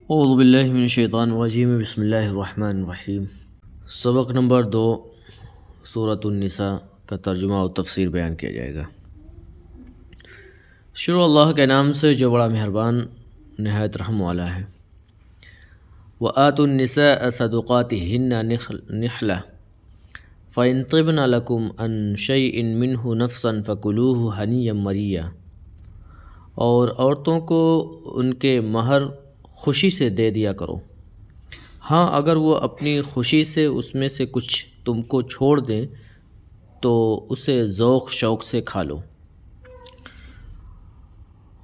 اعوذ باللہ من الشیطان الرجیم، بسم اللہ الرحمن الرحیم۔ سبق نمبر 2 سورۃ النساء کا ترجمہ و تفسیر بیان کیا جائے گا۔ شروع اللہ کے نام سے جو بڑا مہربان نہایت رحم والا ہے۔ وَآتُوا النِّسَاءَ صَدُقَاتِهِنَّ نِحْلَةً فَإِن طِبْنَ لَكُمْ عَن شَيْءٍ مِّنْهُ نَفْسًا فَكُلُوهُ هَنِيًّا مَرِيًّا، اور عورتوں کو ان کے مہر خوشی سے دے دیا کرو، ہاں اگر وہ اپنی خوشی سے اس میں سے کچھ تم کو چھوڑ دیں تو اسے ذوق شوق سے کھا لو۔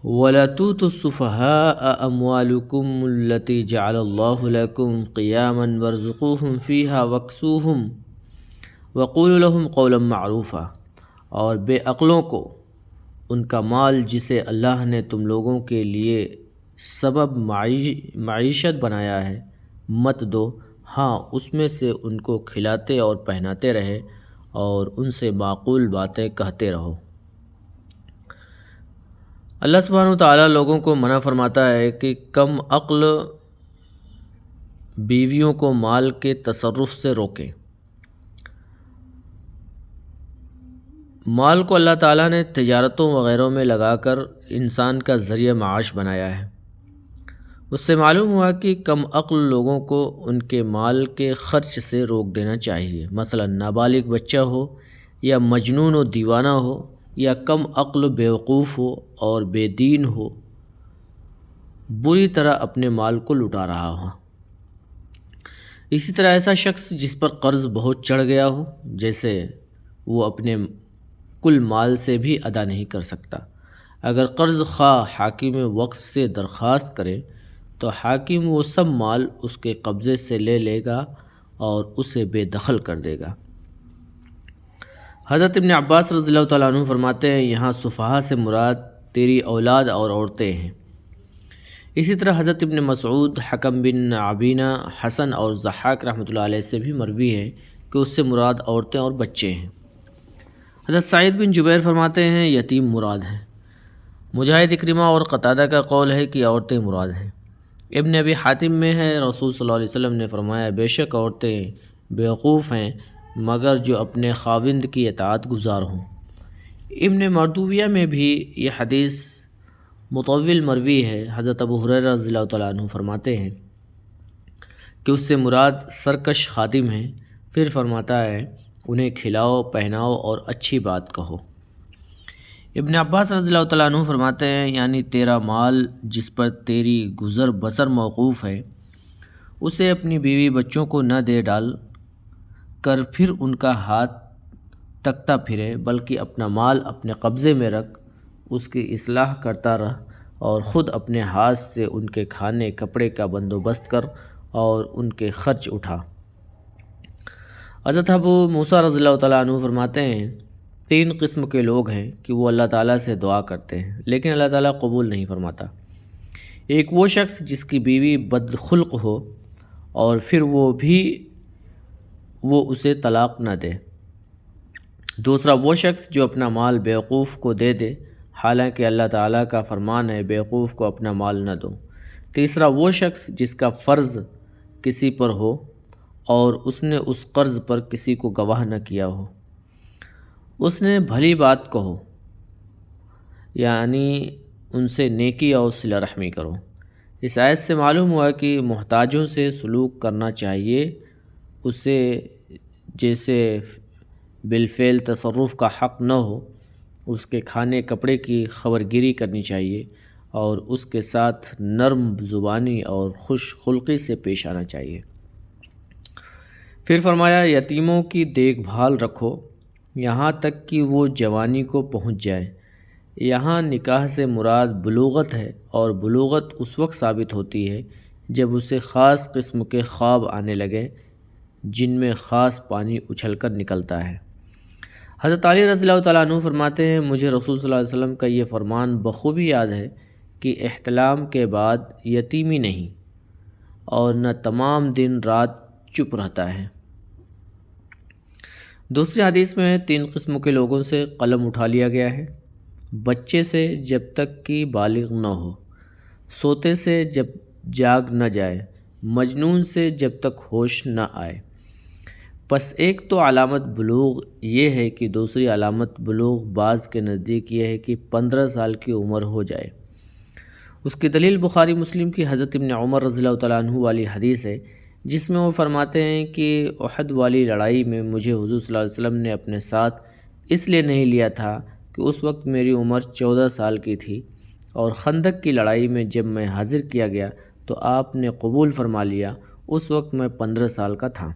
وَلَا تُؤْتُوا السُّفَهَاءَ أَمْوَالَكُمُ الَّتِي جَعَلَ اللَّهُ لَكُمْ قِيَامًا وَارْزُقُوهُمْ فِيهَا وَاكْسُوهُمْ وَقُولُوا لَهُمْ قَوْلًا مَّعْرُوفًا، اور بے عقلوں کو ان کا مال جسے اللہ نے تم لوگوں کے لیے سبب معیشت بنایا ہے مت دو، ہاں اس میں سے ان کو کھلاتے اور پہناتے رہے اور ان سے معقول باتیں کہتے رہو۔ اللہ سبحانہ و تعالیٰ لوگوں کو منع فرماتا ہے کہ کم عقل بیویوں کو مال کے تصرف سے روکیں۔ مال کو اللہ تعالیٰ نے تجارتوں وغیرہ میں لگا کر انسان کا ذریعہ معاش بنایا ہے۔ اس سے معلوم ہوا کہ کم عقل لوگوں کو ان کے مال کے خرچ سے روک دینا چاہیے، مثلا نابالغ بچہ ہو یا مجنون و دیوانہ ہو یا کم عقل بیوقوف ہو اور بے دین ہو، بری طرح اپنے مال کو لٹا رہا ہو۔ اسی طرح ایسا شخص جس پر قرض بہت چڑھ گیا ہو، جیسے وہ اپنے کل مال سے بھی ادا نہیں کر سکتا، اگر قرض خواہ حاکم وقت سے درخواست کرے تو حاکم وہ سب مال اس کے قبضے سے لے لے گا اور اسے بے دخل کر دے گا۔ حضرت ابن عباس رضی اللہ تعالیٰ عنہ فرماتے ہیں، یہاں صفحاء سے مراد تیری اولاد اور عورتیں ہیں۔ اسی طرح حضرت ابن مسعود، حکم بن عبینہ، حسن اور ضحاک رحمۃ اللہ علیہ سے بھی مروی ہے کہ اس سے مراد عورتیں اور بچے ہیں۔ حضرت سعید بن جبیر فرماتے ہیں یتیم مراد ہیں۔ مجاہد، اکرمہ اور قتادہ کا قول ہے کہ عورتیں مراد ہیں۔ ابن ابی حاتم میں ہے، رسول صلی اللہ علیہ وسلم نے فرمایا بے شک عورتیں بیوقوف ہیں مگر جو اپنے خاوند کی اطاعت گزار ہوں۔ ابن مردویہ میں بھی یہ حدیث مطول مروی ہے۔ حضرت ابو ہریرہ رضی اللہ تعالیٰ عنہ فرماتے ہیں کہ اس سے مراد سرکش خادم ہیں، پھر فرماتا ہے انہیں کھلاؤ پہناؤ اور اچھی بات کہو۔ ابن عباس رضی اللہ تعالیٰ عنہ فرماتے ہیں یعنی تیرا مال جس پر تیری گزر بسر موقوف ہے اسے اپنی بیوی بچوں کو نہ دے ڈال کر پھر ان کا ہاتھ تکتا پھرے، بلکہ اپنا مال اپنے قبضے میں رکھ، اس کی اصلاح کرتا رہ اور خود اپنے ہاتھ سے ان کے کھانے کپڑے کا بندوبست کر اور ان کے خرچ اٹھا۔ حضرت ابو موسیٰ رضی اللہ تعالیٰ عنہ فرماتے ہیں 3 قسم کے لوگ ہیں کہ وہ اللہ تعالیٰ سے دعا کرتے ہیں لیکن اللہ تعالیٰ قبول نہیں فرماتا۔ ایک وہ شخص جس کی بیوی بدخلق ہو اور پھر وہ اسے طلاق نہ دے۔ دوسرا وہ شخص جو اپنا مال بیوقوف کو دے دے، حالانکہ اللہ تعالیٰ کا فرمان ہے بیوقوف کو اپنا مال نہ دو۔ تیسرا وہ شخص جس کا فرض کسی پر ہو اور اس نے اس قرض پر کسی کو گواہ نہ کیا ہو، اس نے بھلی بات کہو، یعنی ان سے نیکی اور صلہ رحمی کرو۔ اس آیت سے معلوم ہوا کہ محتاجوں سے سلوک کرنا چاہیے، اسے جیسے بالفعل تصرف کا حق نہ ہو، اس کے کھانے کپڑے کی خبرگیری کرنی چاہیے اور اس کے ساتھ نرم زبانی اور خوش خلقی سے پیش آنا چاہیے۔ پھر فرمایا یتیموں کی دیکھ بھال رکھو یہاں تک کہ وہ جوانی کو پہنچ جائے۔ یہاں نکاح سے مراد بلوغت ہے، اور بلوغت اس وقت ثابت ہوتی ہے جب اسے خاص قسم کے خواب آنے لگے جن میں خاص پانی اچھل کر نکلتا ہے۔ حضرت علی رضی اللہ تعالیٰ عنہ فرماتے ہیں مجھے رسول صلی اللہ علیہ وسلم کا یہ فرمان بخوبی یاد ہے کہ احتلام کے بعد یتیمی نہیں اور نہ تمام دن رات چپ رہتا ہے۔ دوسری حدیث میں 3 قسم کے لوگوں سے قلم اٹھا لیا گیا ہے، بچے سے جب تک کہ بالغ نہ ہو، سوتے سے جب جاگ نہ جائے، مجنون سے جب تک ہوش نہ آئے۔ پس ایک تو علامت بلوغ یہ ہے کہ دوسری علامت بلوغ بعض کے نزدیک یہ ہے کہ 15 سال کی عمر ہو جائے۔ اس کی دلیل بخاری مسلم کی حضرت ابن عمر رضی اللہ تعالیٰ عنہ والی حدیث ہے، جس میں وہ فرماتے ہیں کہ احد والی لڑائی میں مجھے حضور صلی اللہ علیہ وسلم نے اپنے ساتھ اس لیے نہیں لیا تھا کہ اس وقت میری عمر 14 سال کی تھی، اور خندق کی لڑائی میں جب میں حاضر کیا گیا تو آپ نے قبول فرما لیا، اس وقت میں 15 سال کا تھا۔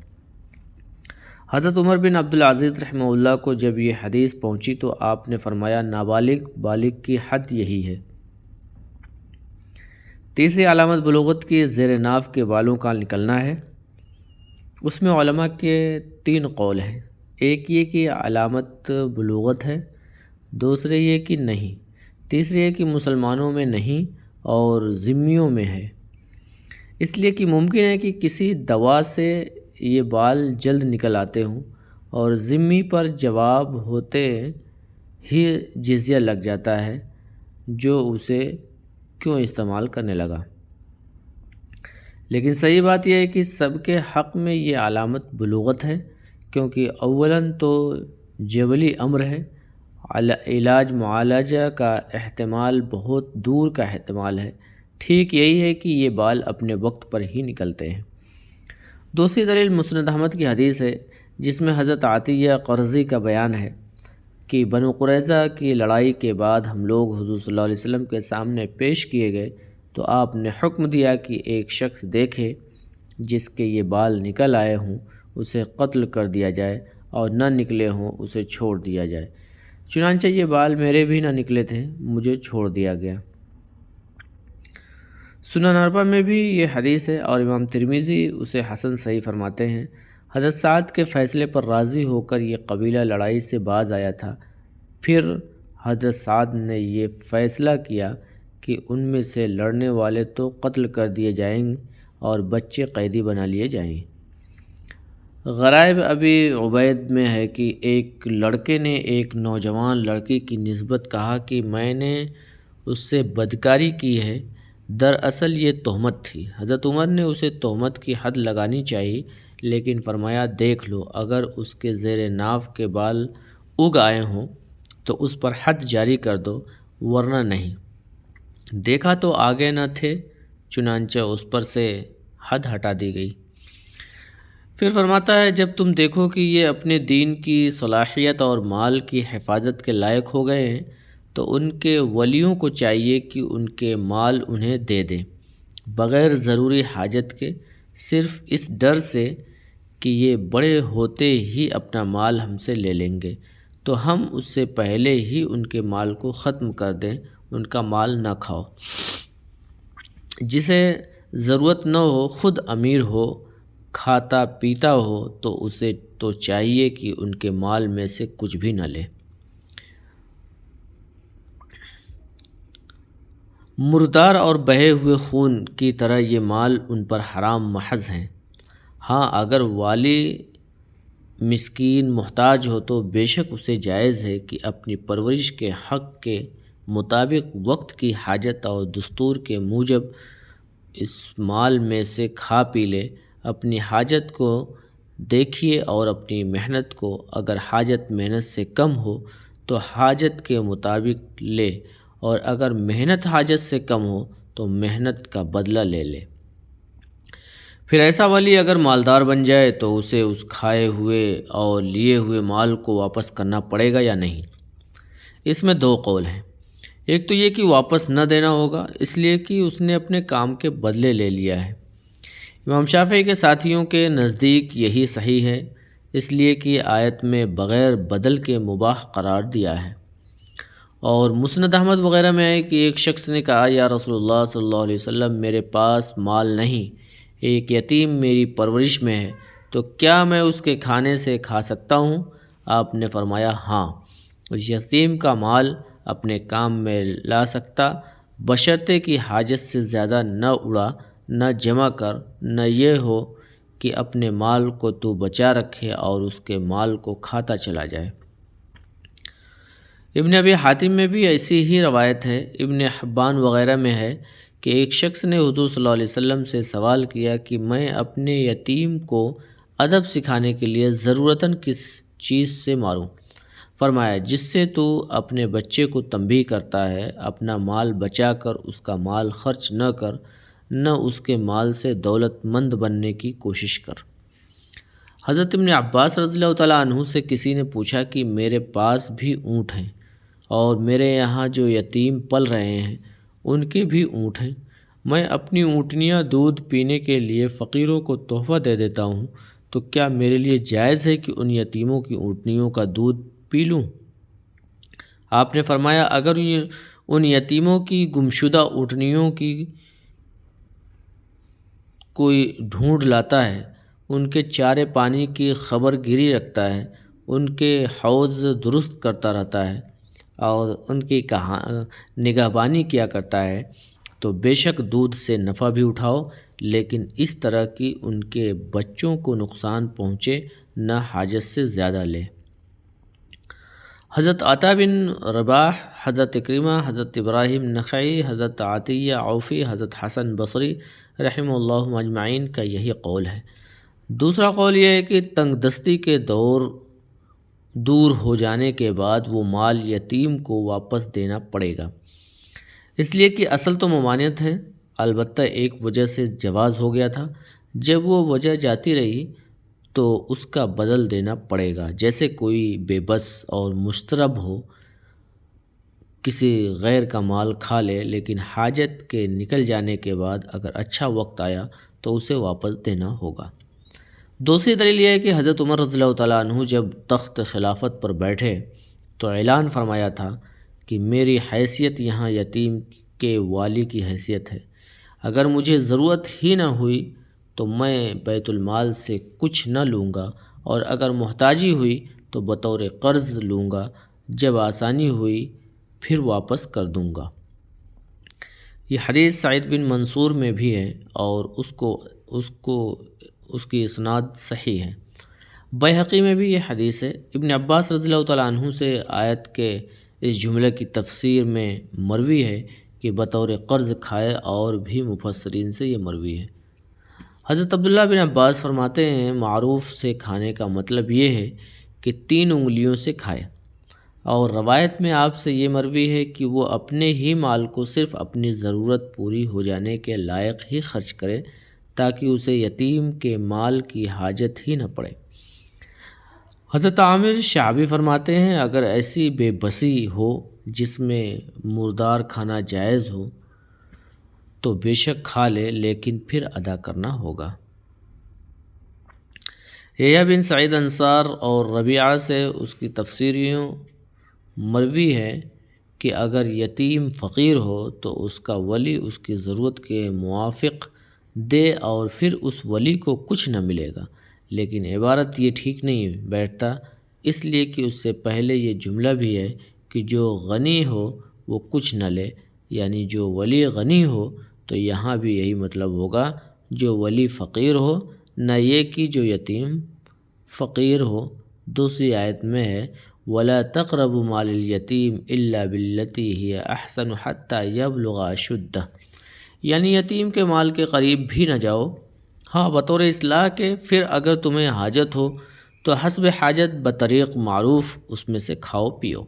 حضرت عمر بن عبدالعزیز رحمہ اللہ کو جب یہ حدیث پہنچی تو آپ نے فرمایا نابالغ بالغ کی حد یہی ہے۔ تیسری علامت بلوغت کی زیر ناف کے بالوں کا نکلنا ہے۔ اس میں علماء کے 3 قول ہیں، ایک یہ کہ علامت بلوغت ہے، دوسرے یہ کہ نہیں، تیسری یہ کہ مسلمانوں میں نہیں اور ذمیوں میں ہے، اس لیے کہ ممکن ہے کہ کسی دوا سے یہ بال جلد نکل آتے ہوں اور ذمی پر جواب ہوتے ہی جزیہ لگ جاتا ہے جو اسے کیوں استعمال کرنے لگا۔ لیکن صحیح بات یہ ہے کہ سب کے حق میں یہ علامت بلوغت ہے، کیونکہ اولاً تو جبلی امر ہے، علاج معالجہ کا احتمال بہت دور کا احتمال ہے، ٹھیک یہی ہے کہ یہ بال اپنے وقت پر ہی نکلتے ہیں۔ دوسری دلیل مسند احمد کی حدیث ہے، جس میں حضرت عطیہ قرظی کا بیان ہے کہ بنو قریظہ کی لڑائی کے بعد ہم لوگ حضور صلی اللہ علیہ وسلم کے سامنے پیش کیے گئے تو آپ نے حکم دیا کہ ایک شخص دیکھے جس کے یہ بال نکل آئے ہوں اسے قتل کر دیا جائے، اور نہ نکلے ہوں اسے چھوڑ دیا جائے۔ چنانچہ یہ بال میرے بھی نہ نکلے تھے، مجھے چھوڑ دیا گیا۔ سنن اربعہ میں بھی یہ حدیث ہے، اور امام ترمذی اسے حسن صحیح فرماتے ہیں۔ حضرت سعد کے فیصلے پر راضی ہو کر یہ قبیلہ لڑائی سے باز آیا تھا، پھر حضرت سعد نے یہ فیصلہ کیا کہ ان میں سے لڑنے والے تو قتل کر دیے جائیں گے اور بچے قیدی بنا لیے جائیں گے۔ غرائب ابی عبید میں ہے کہ ایک لڑکے نے ایک نوجوان لڑکی کی نسبت کہا کہ میں نے اس سے بدکاری کی ہے، دراصل یہ تہمت تھی۔ حضرت عمر نے اسے تہمت کی حد لگانی چاہیے، لیکن فرمایا دیکھ لو، اگر اس کے زیر ناف کے بال اگ آئے ہوں تو اس پر حد جاری کر دو، ورنہ نہیں۔ دیکھا تو آگے نہ تھے، چنانچہ اس پر سے حد ہٹا دی گئی۔ پھر فرماتا ہے جب تم دیکھو کہ یہ اپنے دین کی صلاحیت اور مال کی حفاظت کے لائق ہو گئے ہیں تو ان کے ولیوں کو چاہیے کہ ان کے مال انہیں دے دیں، بغیر ضروری حاجت کے، صرف اس ڈر سے کہ یہ بڑے ہوتے ہی اپنا مال ہم سے لے لیں گے تو ہم اس سے پہلے ہی ان کے مال کو ختم کر دیں، ان کا مال نہ کھاؤ۔ جسے ضرورت نہ ہو، خود امیر ہو، کھاتا پیتا ہو، تو اسے تو چاہیے کہ ان کے مال میں سے کچھ بھی نہ لے۔ مردار اور بہے ہوئے خون کی طرح یہ مال ان پر حرام محض ہیں۔ ہاں اگر والی مسکین محتاج ہو تو بے شک اسے جائز ہے کہ اپنی پرورش کے حق کے مطابق وقت کی حاجت اور دستور کے موجب اس مال میں سے کھا پی لے۔ اپنی حاجت کو دیکھیے اور اپنی محنت کو، اگر حاجت محنت سے کم ہو تو حاجت کے مطابق لے، اور اگر محنت حاجت سے کم ہو تو محنت کا بدلہ لے لے۔ پھر ایسا ولی اگر مالدار بن جائے تو اسے اس کھائے ہوئے اور لیے ہوئے مال کو واپس کرنا پڑے گا یا نہیں؟ اس میں 2 قول ہیں۔ ایک تو یہ کہ واپس نہ دینا ہوگا، اس لیے کہ اس نے اپنے کام کے بدلے لے لیا ہے۔ امام شافعی کے ساتھیوں کے نزدیک یہی صحیح ہے، اس لیے کہ آیت میں بغیر بدل کے مباح قرار دیا ہے۔ اور مسند احمد وغیرہ میں ہے کہ ایک شخص نے کہا یا رسول اللہ صلی اللہ علیہ وسلم، میرے پاس مال نہیں، ایک یتیم میری پرورش میں ہے، تو کیا میں اس کے کھانے سے کھا سکتا ہوں؟ آپ نے فرمایا ہاں، اس یتیم کا مال اپنے کام میں لا سکتا، بشرطے کہ حاجت سے زیادہ نہ اڑا، نہ جمع کر، نہ یہ ہو کہ اپنے مال کو تو بچا رکھے اور اس کے مال کو کھاتا چلا جائے۔ ابن ابی حاتم میں بھی ایسی ہی روایت ہے۔ ابن حبان وغیرہ میں ہے کہ ایک شخص نے حضور صلی اللہ علیہ وسلم سے سوال کیا کہ میں اپنے یتیم کو ادب سکھانے کے لیے ضرورتاً کس چیز سے ماروں؟ فرمایا جس سے تو اپنے بچے کو تنبیہ کرتا ہے، اپنا مال بچا کر اس کا مال خرچ نہ کر، نہ اس کے مال سے دولت مند بننے کی کوشش کر۔ حضرت ابن عباس رضی اللہ تعالیٰ عنہ سے کسی نے پوچھا کہ میرے پاس بھی اونٹ ہیں اور میرے یہاں جو یتیم پل رہے ہیں ان کے بھی اونٹ ہیں، میں اپنی اونٹنیاں دودھ پینے کے لیے فقیروں کو تحفہ دے دیتا ہوں، تو کیا میرے لیے جائز ہے کہ ان یتیموں کی اونٹنیوں کا دودھ پی لوں؟ آپ نے فرمایا اگر ان یتیموں کی گمشدہ اونٹنیوں کی کوئی ڈھونڈ لاتا ہے، ان کے چارے پانی کی خبر گیری رکھتا ہے، ان کے حوض درست کرتا رہتا ہے اور ان کی نگہبانی کیا کرتا ہے، تو بے شک دودھ سے نفع بھی اٹھاؤ، لیکن اس طرح کی ان کے بچوں کو نقصان پہنچے نہ حاجت سے زیادہ لے۔ حضرت عطا بن رباح، حضرت اکرمہ، حضرت ابراہیم نخعی، حضرت عطیہ عوفی، حضرت حسن بصری رحمہ اللہ اجمعین کا یہی قول ہے۔ دوسرا قول یہ ہے کہ تنگ دستی کے دور ہو جانے کے بعد وہ مال یتیم کو واپس دینا پڑے گا، اس لیے کہ اصل تو ممانعت ہے، البتہ ایک وجہ سے جواز ہو گیا تھا، جب وہ وجہ جاتی رہی تو اس کا بدل دینا پڑے گا، جیسے کوئی بے بس اور مضطرب ہو، کسی غیر کا مال کھا لے، لیکن حاجت کے نکل جانے کے بعد اگر اچھا وقت آیا تو اسے واپس دینا ہوگا۔ دوسری دلیل یہ ہے کہ حضرت عمر رضی اللہ تعالیٰ عنہ جب تخت خلافت پر بیٹھے تو اعلان فرمایا تھا کہ میری حیثیت یہاں یتیم کے والی کی حیثیت ہے، اگر مجھے ضرورت ہی نہ ہوئی تو میں بیت المال سے کچھ نہ لوں گا، اور اگر محتاجی ہوئی تو بطور قرض لوں گا، جب آسانی ہوئی پھر واپس کر دوں گا۔ یہ حدیث سعید بن منصور میں بھی ہے اور اس کی اسناد صحیح ہے۔ بیہقی میں بھی یہ حدیث ہے۔ ابن عباس رضی اللہ تعالیٰ عنہ سے آیت کے اس جملے کی تفسیر میں مروی ہے کہ بطور قرض کھائے، اور بھی مفسرین سے یہ مروی ہے۔ حضرت عبداللہ بن عباس فرماتے ہیں معروف سے کھانے کا مطلب یہ ہے کہ 3 انگلیوں سے کھائے، اور روایت میں آپ سے یہ مروی ہے کہ وہ اپنے ہی مال کو صرف اپنی ضرورت پوری ہو جانے کے لائق ہی خرچ کرے، تاکہ اسے یتیم کے مال کی حاجت ہی نہ پڑے۔ حضرت عامر شعبی فرماتے ہیں اگر ایسی بے بسی ہو جس میں مردار کھانا جائز ہو تو بے شک کھا لے، لیکن پھر ادا کرنا ہوگا۔ یحییٰ بن سعید انصار اور ربیعہ سے اس کی تفسیریوں مروی ہے کہ اگر یتیم فقیر ہو تو اس کا ولی اس کی ضرورت کے موافق دے اور پھر اس ولی کو کچھ نہ ملے گا، لیکن عبارت یہ ٹھیک نہیں بیٹھتا، اس لیے کہ اس سے پہلے یہ جملہ بھی ہے کہ جو غنی ہو وہ کچھ نہ لے، یعنی جو ولی غنی ہو، تو یہاں بھی یہی مطلب ہوگا جو ولی فقیر ہو، نہ یہ کہ جو یتیم فقیر ہو۔ دوسری آیت میں ہے وَلَا تَقْرَبُوا مَالَ الْيَتِيمِ إِلَّا بِالَّتِي هِيَ أَحْسَنُ حَتَّى يَبْلُغَ أَشُدَّهُ، یعنی یتیم کے مال کے قریب بھی نہ جاؤ، ہاں بطور اصلاح کے، پھر اگر تمہیں حاجت ہو تو حسب حاجت بطریق معروف اس میں سے کھاؤ پیو۔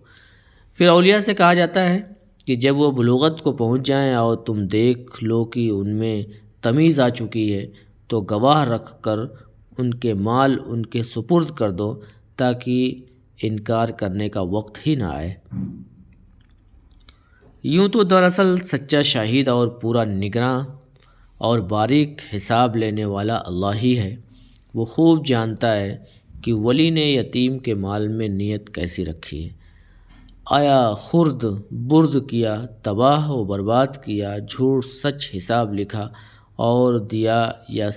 پھر اولیاء سے کہا جاتا ہے کہ جب وہ بلوغت کو پہنچ جائیں اور تم دیکھ لو کہ ان میں تمیز آ چکی ہے تو گواہ رکھ کر ان کے مال ان کے سپرد کر دو، تاکہ انکار کرنے کا وقت ہی نہ آئے۔ یوں تو دراصل سچا شاہد اور پورا نگراں اور باریک حساب لینے والا اللہ ہی ہے، وہ خوب جانتا ہے کہ ولی نے یتیم کے مال میں نیت کیسی رکھی ہے، آیا خرد برد کیا، تباہ و برباد کیا، جھوٹ سچ حساب لکھا اور دیا، یا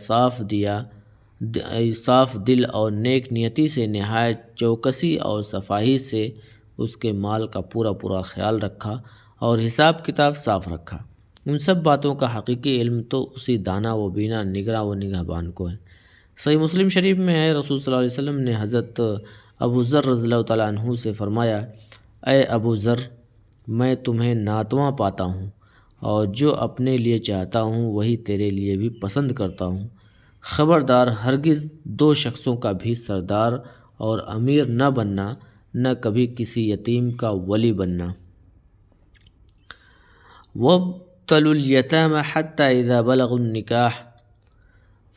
صاف دل اور نیک نیتی سے نہایت چوکسی اور صفائی سے اس کے مال کا پورا خیال رکھا اور حساب کتاب صاف رکھا۔ ان سب باتوں کا حقیقی علم تو اسی دانا و بینا نگراں و نگہبان کو ہے۔ صحیح مسلم شریف میں ہے رسول صلی اللہ علیہ وسلم نے حضرت ابو ذر رضی اللہ تعالیٰ عنہ سے فرمایا اے ابو ذر، میں تمہیں ناتواں پاتا ہوں اور جو اپنے لیے چاہتا ہوں وہی تیرے لیے بھی پسند کرتا ہوں۔ خبردار، ہرگز دو شخصوں کا بھی سردار اور امیر نہ بننا، نہ کبھی کسی یتیم کا ولی بننا۔ وَابْتَلُوا الْيَتَامَ حَتَّى إِذَا بَلَغُوا النِّكَاحَ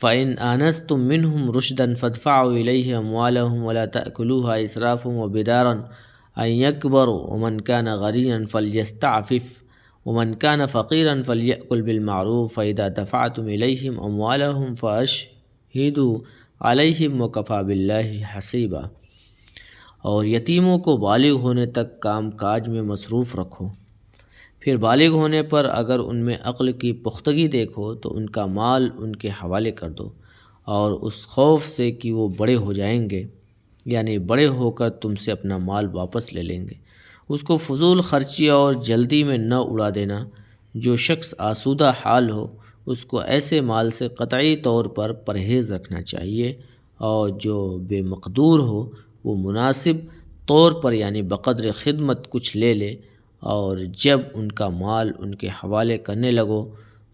فَإِنْ آنَسْتُم مِّنْهُمْ رُشْدًا فَادْفَعُوا إِلَيْهِمْ أَمْوَالَهُمْ وَلَا تَأْكُلُوهَا إِسْرَافًا وَبِدَارًا أَن يَكْبَرُوا وَمَنْ كَانَ غَنِيًّا فَلْيَسْتَعْفِفْ وَمَنْ كَانَ فَقِيرًا فَلْيَأْكُلْ بِالْمَعْرُوفِ فَإِذَا دَفَعْتُمْ إِلَيْهِمْ أَمْوَالَهُمْ فَأَشْهِدُوا عَلَيْهِمْ وَكَفَىٰ بِاللَّهِ حَسِيبًا۔ اور یتیموں کو بالغ ہونے تک کام کاج میں مصروف رکھو، پھر بالغ ہونے پر اگر ان میں عقل کی پختگی دیکھو تو ان کا مال ان کے حوالے کر دو، اور اس خوف سے کہ وہ بڑے ہو جائیں گے، یعنی بڑے ہو کر تم سے اپنا مال واپس لے لیں گے، اس کو فضول خرچی اور جلدی میں نہ اڑا دینا۔ جو شخص آسودہ حال ہو اس کو ایسے مال سے قطعی طور پر پرہیز رکھنا چاہیے، اور جو بے مقدور ہو وہ مناسب طور پر یعنی بقدر خدمت کچھ لے لے، اور جب ان کا مال ان کے حوالے کرنے لگو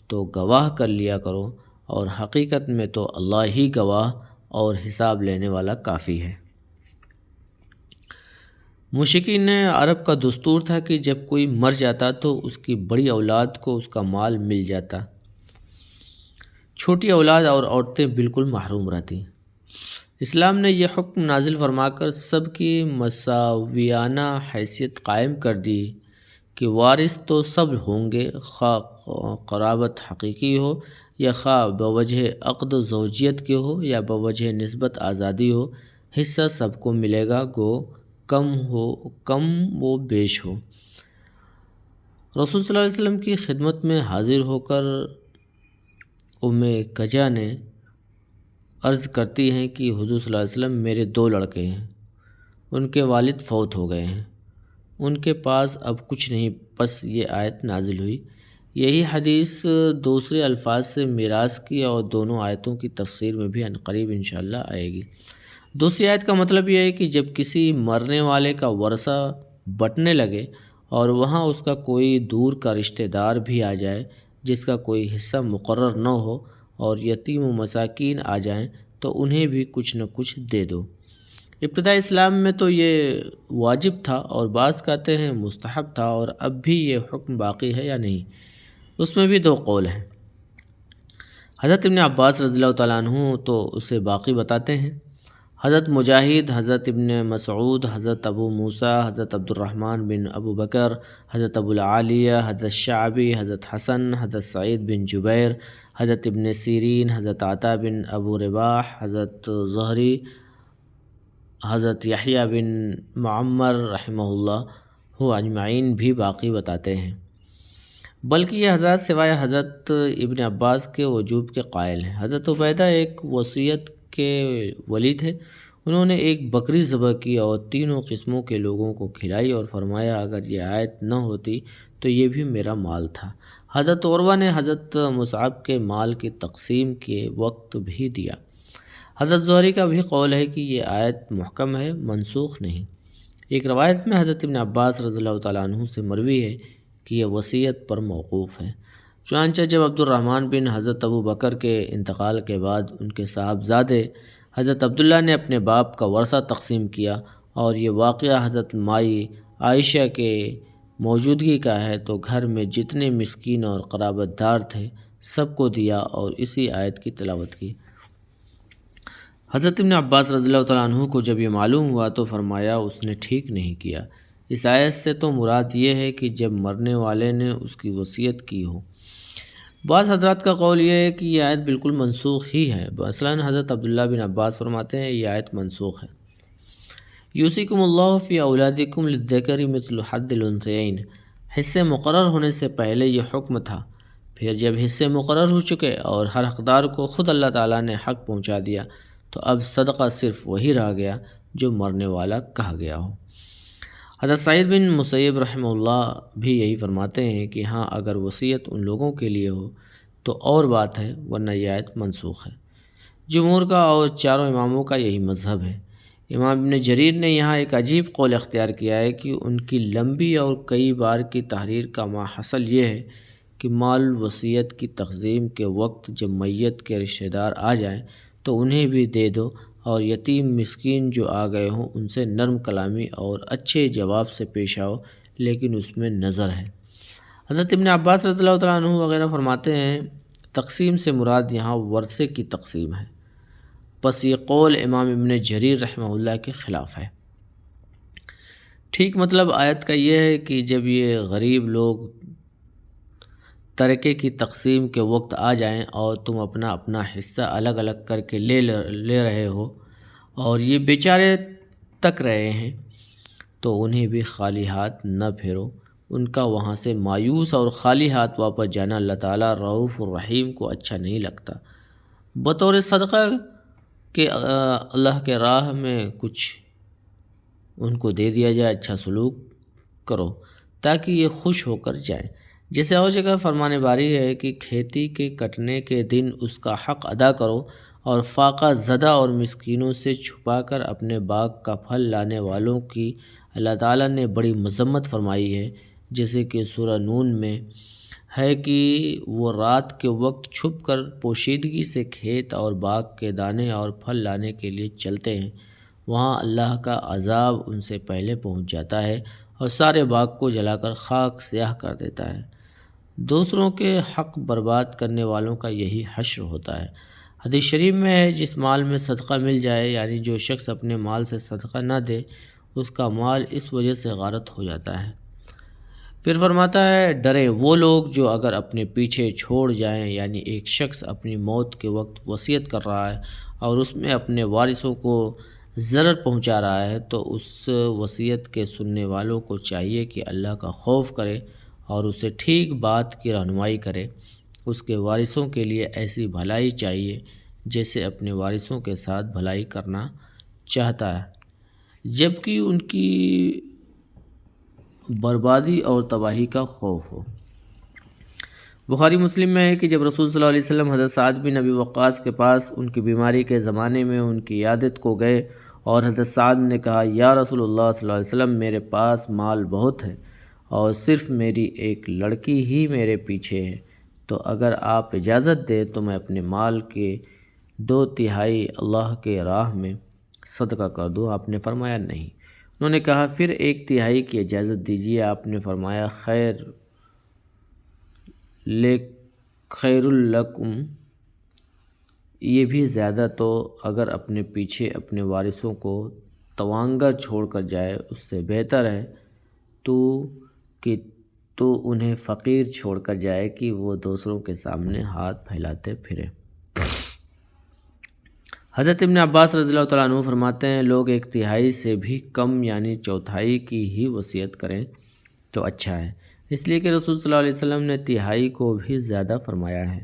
تو گواہ کر لیا کرو، اور حقیقت میں تو اللہ ہی گواہ اور حساب لینے والا کافی ہے۔ مشرکین عرب کا دستور تھا کہ جب کوئی مر جاتا تو اس کی بڑی اولاد کو اس کا مال مل جاتا، چھوٹی اولاد اور عورتیں بالکل محروم رہتی۔ اسلام نے یہ حکم نازل فرما کر سب کی مساویانہ حیثیت قائم کر دی کہ وارث تو سب ہوں گے، خواہ قرابت حقیقی ہو یا خواہ بوجہ عقد زوجیت کے ہو یا بوجہ نسبت آزادی ہو، حصہ سب کو ملے گا، گو کم و بیش ہو۔ رسول صلی اللہ علیہ وسلم کی خدمت میں حاضر ہو کر کجا نے عرض کرتی ہیں کہ حضور صلی اللہ علیہ وسلم، میرے 2 لڑکے ہیں، ان کے والد فوت ہو گئے ہیں، ان کے پاس اب کچھ نہیں، بس یہ آیت نازل ہوئی۔ یہی حدیث دوسرے الفاظ سے میراث کی اور دونوں آیتوں کی تفسیر میں بھی عنقریب انشاءاللہ آئے گی۔ دوسری آیت کا مطلب یہ ہے کہ جب کسی مرنے والے کا ورثہ بٹنے لگے اور وہاں اس کا کوئی دور کا رشتہ دار بھی آ جائے جس کا کوئی حصہ مقرر نہ ہو، اور یتیم و مساکین آ جائیں تو انہیں بھی کچھ نہ کچھ دے دو۔ ابتدائی اسلام میں تو یہ واجب تھا، اور بعض کہتے ہیں مستحب تھا، اور اب بھی یہ حکم باقی ہے یا نہیں، اس میں بھی 2 قول ہیں۔ حضرت ابن عباس رضی اللہ تعالیٰ عنہ تو اسے باقی بتاتے ہیں، حضرت مجاہد، حضرت ابن مسعود، حضرت ابو موسیٰ، حضرت عبد الرحمن بن ابو بکر، حضرت ابو العالیہ، حضرت شعبی، حضرت حسن، حضرت سعید بن جبیر، حضرت ابن سیرین، حضرت عطا بن ابو رباح، حضرت زہری، حضرت یحییٰ بن معمر رحمہ اللہ اجمعین بھی باقی بتاتے ہیں، بلکہ یہ حضرات سوائے حضرت ابن عباس کے وجوب کے قائل ہیں۔ حضرت عبیدہ ایک وصیت کے ولی تھے، انہوں نے ایک بکری ذبح کی اور تینوں قسموں کے لوگوں کو کھلائی اور فرمایا اگر یہ آیت نہ ہوتی تو یہ بھی میرا مال تھا۔ حضرت عروہ نے حضرت مصعب کے مال کی تقسیم کے وقت بھی دیا۔ حضرت زہری کا بھی قول ہے کہ یہ آیت محکم ہے، منسوخ نہیں۔ ایک روایت میں حضرت ابن عباس رضی اللہ تعالیٰ عنہ سے مروی ہے کہ یہ وصیت پر موقوف ہے۔ چنانچہ جب عبد الرحمن بن حضرت ابو بکر کے انتقال کے بعد ان کے صاحبزادے حضرت عبداللہ نے اپنے باپ کا ورثہ تقسیم کیا، اور یہ واقعہ حضرت مائی عائشہ کے موجودگی کا ہے، تو گھر میں جتنے مسکین اور قرابت دار تھے سب کو دیا اور اسی آیت کی تلاوت کی۔ حضرت ابن عباس رضی اللہ تعالیٰ عنہ کو جب یہ معلوم ہوا تو فرمایا اس نے ٹھیک نہیں کیا۔ اس آیت سے تو مراد یہ ہے کہ جب مرنے والے نے اس کی وصیت کی ہو۔ بعض حضرات کا قول یہ ہے کہ یہ آیت بالکل منسوخ ہی ہے، مثلا حضرت عبداللہ بن عباس فرماتے ہیں یہ آیت منسوخ ہے۔ یوصیکم اللہ فی اولادکم للذکر مثل حظ الانثیین، حصے مقرر ہونے سے پہلے یہ حکم تھا، پھر جب حصے مقرر ہو چکے اور ہر حقدار کو خود اللہ تعالیٰ نے حق پہنچا دیا تو اب صدقہ صرف وہی رہ گیا جو مرنے والا کہا گیا ہو۔ حضرت سعید بن مسیب رحمہ اللہ بھی یہی فرماتے ہیں کہ ہاں اگر وصیت ان لوگوں کے لیے ہو تو اور بات ہے، ورنہ یہ آیت منسوخ ہے۔ جمہور کا اور چاروں اماموں کا یہی مذہب ہے۔ امام ابن جریر نے یہاں ایک عجیب قول اختیار کیا ہے کہ ان کی لمبی اور کئی بار کی تحریر کا ماحصل یہ ہے کہ مال وصیت کی تقسیم کے وقت جب میت کے رشتہ دار آ جائیں تو انہیں بھی دے دو، اور یتیم مسکین جو آ گئے ہوں ان سے نرم کلامی اور اچھے جواب سے پیش آؤ، لیکن اس میں نظر ہے۔ حضرت ابن عباس رضی اللہ تعالیٰ عنہ وغیرہ فرماتے ہیں تقسیم سے مراد یہاں ورثے کی تقسیم ہے، پس یہ قول امام ابن جریر رحمہ اللہ کے خلاف ہے۔ ٹھیک مطلب آیت کا یہ ہے کہ جب یہ غریب لوگ ترکے کی تقسیم کے وقت آ جائیں اور تم اپنا اپنا حصہ الگ الگ کر کے لے رہے ہو اور یہ بیچارے تک رہے ہیں، تو انہیں بھی خالی ہاتھ نہ پھیرو۔ ان کا وہاں سے مایوس اور خالی ہاتھ واپس جانا اللہ تعالیٰ رؤوف الرحیم کو اچھا نہیں لگتا۔ بطور صدقہ کہ اللہ کے راہ میں کچھ ان کو دے دیا جائے، اچھا سلوک کرو تاکہ یہ خوش ہو کر جائیں۔ جیسے اور جگہ فرمان باری ہے کہ کھیتی کے کٹنے کے دن اس کا حق ادا کرو، اور فاقہ زدہ اور مسکینوں سے چھپا کر اپنے باغ کا پھل لانے والوں کی اللہ تعالیٰ نے بڑی مذمت فرمائی ہے، جیسے کہ سورہ نون میں ہے کہ وہ رات کے وقت چھپ کر پوشیدگی سے کھیت اور باغ کے دانے اور پھل لانے کے لیے چلتے ہیں، وہاں اللہ کا عذاب ان سے پہلے پہنچ جاتا ہے اور سارے باغ کو جلا کر خاک سیاہ کر دیتا ہے۔ دوسروں کے حق برباد کرنے والوں کا یہی حشر ہوتا ہے۔ حدیث شریف میں ہے جس مال میں صدقہ مل جائے، یعنی جو شخص اپنے مال سے صدقہ نہ دے اس کا مال اس وجہ سے غارت ہو جاتا ہے۔ پھر فرماتا ہے ڈرے وہ لوگ جو اگر اپنے پیچھے چھوڑ جائیں، یعنی ایک شخص اپنی موت کے وقت وصیت کر رہا ہے اور اس میں اپنے وارثوں کو ضرر پہنچا رہا ہے، تو اس وصیت کے سننے والوں کو چاہیے کہ اللہ کا خوف کرے اور اسے ٹھیک بات کی رہنمائی کرے۔ اس کے وارثوں کے لیے ایسی بھلائی چاہیے جیسے اپنے وارثوں کے ساتھ بھلائی کرنا چاہتا ہے، جبکہ ان کی بربادی اور تباہی کا خوف ہو۔ بخاری مسلم میں ہے کہ جب رسول صلی اللہ علیہ وسلم حضرت سعد بن ابی وقاص کے پاس ان کی بیماری کے زمانے میں ان کی عیادت کو گئے اور حضرت سعد نے کہا یا رسول اللہ صلی اللہ علیہ وسلم میرے پاس مال بہت ہے اور صرف میری ایک لڑکی ہی میرے پیچھے ہے، تو اگر آپ اجازت دیں تو میں اپنے مال کے 2/3 اللہ کے راہ میں صدقہ کر دوں۔ آپ نے فرمایا نہیں۔ انہوں نے کہا پھر 1/3 کی اجازت دیجیے۔ آپ نے فرمایا خیر لکم، یہ بھی زیادہ تو اگر اپنے پیچھے اپنے وارثوں کو توانگر چھوڑ کر جائے اس سے بہتر ہے تو انہیں فقیر چھوڑ کر جائے کہ وہ دوسروں کے سامنے ہاتھ پھیلاتے پھرے۔ حضرت ابن عباس رضی اللہ تعالیٰ عنہ فرماتے ہیں لوگ 1/3 سے بھی کم یعنی 1/4 کی ہی وصیت کریں تو اچھا ہے، اس لیے کہ رسول صلی اللہ علیہ وسلم نے 1/3 کو بھی زیادہ فرمایا ہے۔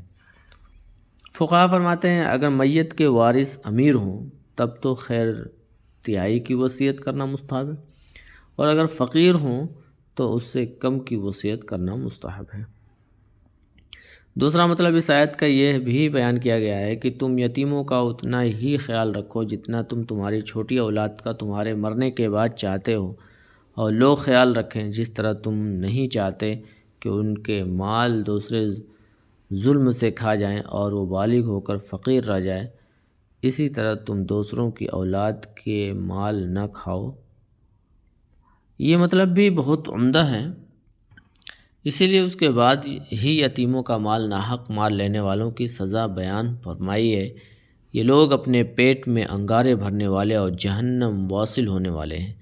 فقہا فرماتے ہیں اگر میت کے وارث امیر ہوں تب تو خیر 1/3 کی وصیت کرنا مستحب ہے، اور اگر فقیر ہوں تو اس سے کم کی وصیت کرنا مستحب ہے۔ دوسرا مطلب اس آیت کا یہ بھی بیان کیا گیا ہے کہ تم یتیموں کا اتنا ہی خیال رکھو جتنا تم تمہاری چھوٹی اولاد کا تمہارے مرنے کے بعد چاہتے ہو، اور لوگ خیال رکھیں جس طرح تم نہیں چاہتے کہ ان کے مال دوسرے ظلم سے کھا جائیں اور وہ بالغ ہو کر فقیر رہ جائے، اسی طرح تم دوسروں کی اولاد کے مال نہ کھاؤ۔ یہ مطلب بھی بہت عمدہ ہے، اسی لیے اس کے بعد ہی یتیموں کا مال ناحق مال لینے والوں کی سزا بیان فرمائی ہے۔ یہ لوگ اپنے پیٹ میں انگارے بھرنے والے اور جہنم واصل ہونے والے ہیں۔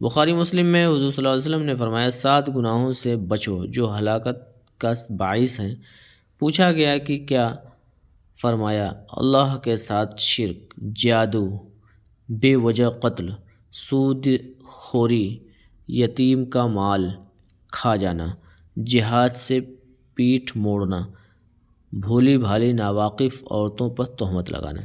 بخاری مسلم میں حضور صلی اللہ علیہ وسلم نے فرمایا 7 گناہوں سے بچو جو ہلاکت کا باعث ہیں۔ پوچھا گیا کہ کیا؟ فرمایا اللہ کے ساتھ شرک، جادو، بے وجہ قتل، سود خوری، یتیم کا مال کھا جانا، جہاد سے پیٹھ موڑنا، بھولی بھالی ناواقف عورتوں پر تہمت لگانا۔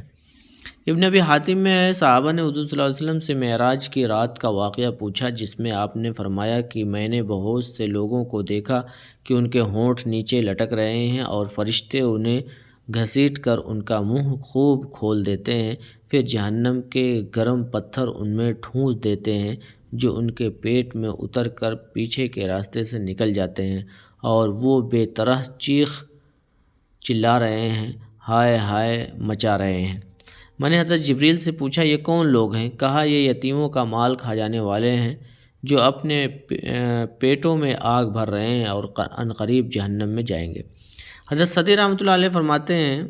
ابن ابی حاتم میں ہے صحابہ نے حضور صلی اللہ علیہ وسلم سے معراج کی رات کا واقعہ پوچھا جس میں آپ نے فرمایا کہ میں نے بہت سے لوگوں کو دیکھا کہ ان کے ہونٹ نیچے لٹک رہے ہیں اور فرشتے انہیں گھسیٹ کر ان کا منہ خوب کھول دیتے ہیں، پھر جہنم کے گرم پتھر ان میں ٹھونس دیتے ہیں جو ان کے پیٹ میں اتر کر پیچھے کے راستے سے نکل جاتے ہیں، اور وہ بے طرح چیخ چلا رہے ہیں، ہائے ہائے مچا رہے ہیں۔ میں نے حضرت جبریل سے پوچھا یہ کون لوگ ہیں؟ کہا یہ یتیموں کا مال کھا جانے والے ہیں جو اپنے پیٹوں میں آگ بھر رہے ہیں اور عنقریب جہنم میں جائیں گے۔ حضرت صدی رحمۃ اللہ علیہ فرماتے ہیں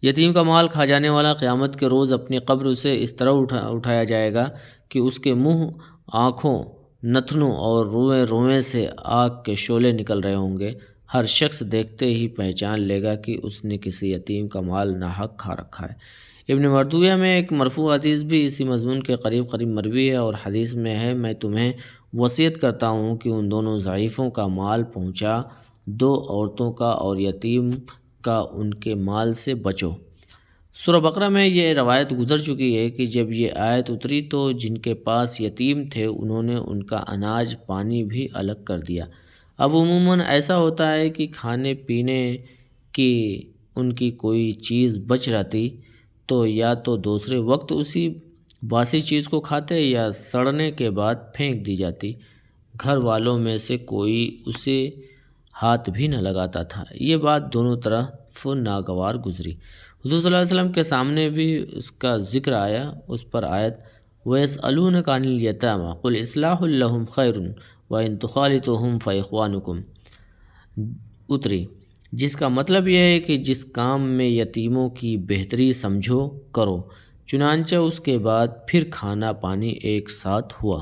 یتیم کا مال کھا جانے والا قیامت کے روز اپنی قبر سے اس طرح اٹھایا جائے گا کہ اس کے منہ، آنکھوں، نتنوں اور روئیں روئیں سے آگ کے شعلے نکل رہے ہوں گے۔ ہر شخص دیکھتے ہی پہچان لے گا کہ اس نے کسی یتیم کا مال ناحق کھا رکھا ہے۔ ابن مردویہ میں ایک مرفوع حدیث بھی اسی مضمون کے قریب مروی ہے، اور حدیث میں ہے میں تمہیں وصیت کرتا ہوں کہ ان دونوں ضعیفوں کا مال پہنچا دو، عورتوں کا اور یتیم کا ان کے مال سے بچو۔ سورہ بقرہ میں یہ روایت گزر چکی ہے کہ جب یہ آیت اتری تو جن کے پاس یتیم تھے انہوں نے ان کا اناج پانی بھی الگ کر دیا۔ اب عموماً ایسا ہوتا ہے کہ کھانے پینے کی ان کی کوئی چیز بچ رہتی تو یا تو دوسرے وقت اسی باسی چیز کو کھاتے یا سڑنے کے بعد پھینک دی جاتی، گھر والوں میں سے کوئی اسے ہاتھ بھی نہ لگاتا تھا۔ یہ بات دونوں طرف ناگوار گزری۔ حضور صلی اللہ علیہ وسلم کے سامنے بھی اس کا ذکر آیا۔ اس پر آیت وَيَسْأَلُونَكَ عَنِ الْيَتَامَى قُلْ إِصْلَاحٌ لَهُمْ خَيْرٌ وَإِن تُخَالِطُوهُمْ فَإِخْوَانُكُمْ اتری، جس کا مطلب یہ ہے کہ جس کام میں یتیموں کی بہتری سمجھو کرو۔ چنانچہ اس کے بعد پھر کھانا پانی ایک ساتھ ہوا۔